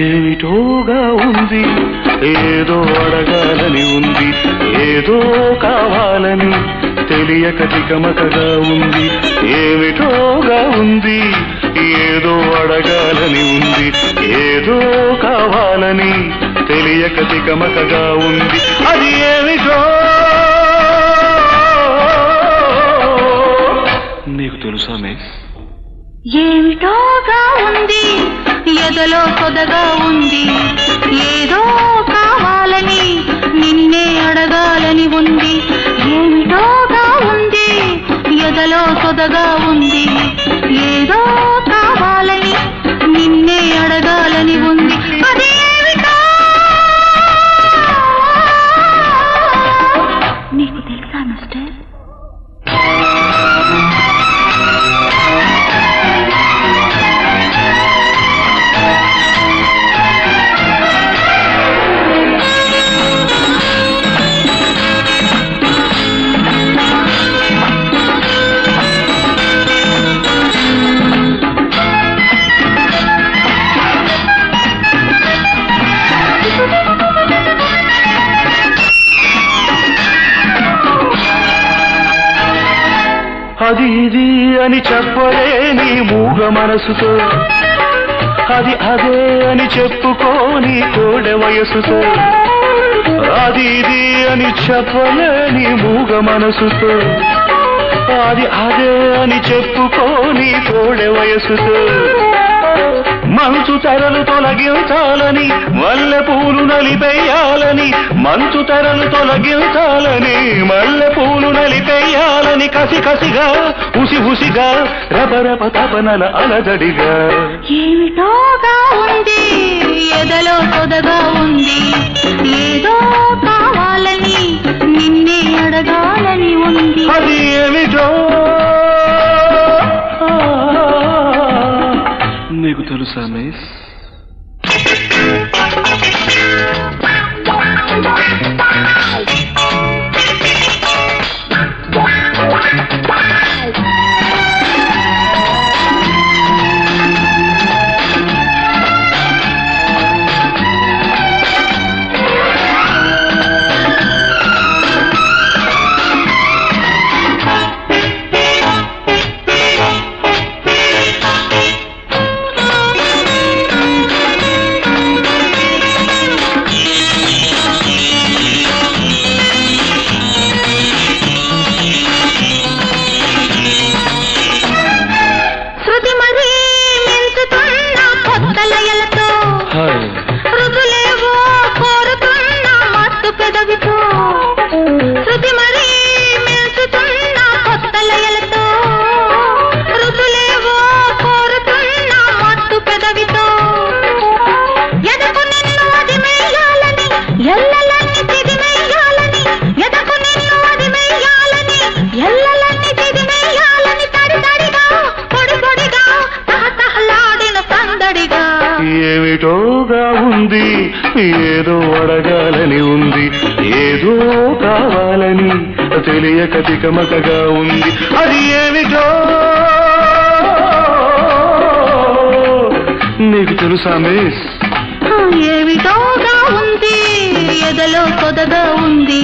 ఏమిటోగా ఉంది, ఏదో అడగాలని ఉంది, ఏదో కావాలని తెలియక తికమకగా ఉంది. ఏమిటోగా ఉంది, ఏదో అడగాలని ఉంది, ఏదో కావాలని తెలియక తికమకగా ఉంది. అది ఏమిటో నీకు తెలుసా మిస్? ఏమిటోగా ఉంది, ఎదలో కొదగా ఉంది, ఏదో కావాలని నిన్నే అడగాలని ఉంది. ఏమిటోగా ఉంది, ఎదలో కొదగా ఉంది, ఏదో కావాలని నిన్నే అడగాలని ఉంది. అది ఏమిటో నీకు తెలుసా మిస్టర్? అది ఇది అని చెప్పలేని మూగ మనసుతో, అది అదే అని చెప్పుకోని కోడె వయసుతో. అది ఇది అని చెప్పలేని మూగ మనసుతో, అది అదే అని చెప్పుకోని కోడె వయసుతో. మంచు తెరలు తొలగించాలని, మల్లె పూలు నలిపేయాలని, మంచు తెరలు తొలగించాలని, మల్లె పూలు నలిపేయాలని, కసి కసిగా ఉసి ఉసిగా రబరప తపనల అలజడిగా. ఏమిటోగా ఉంది, ఎదలో కొదగా ఉంది, ఏదో కావాలని నిన్నే అడగాలని ఉంది. అది ఏమిటో నీకు తెలుసా మిస్? ఏమిటోగా ఉంది, ఏదో అడగాలని ఉంది, ఏదో కావాలని తెలియక తికమకగా ఉంది. అది ఏమిటో నీకు తెలుసా మిస్? ఏమిటోగా ఉంది, ఎదలో కొదగా ఉంది,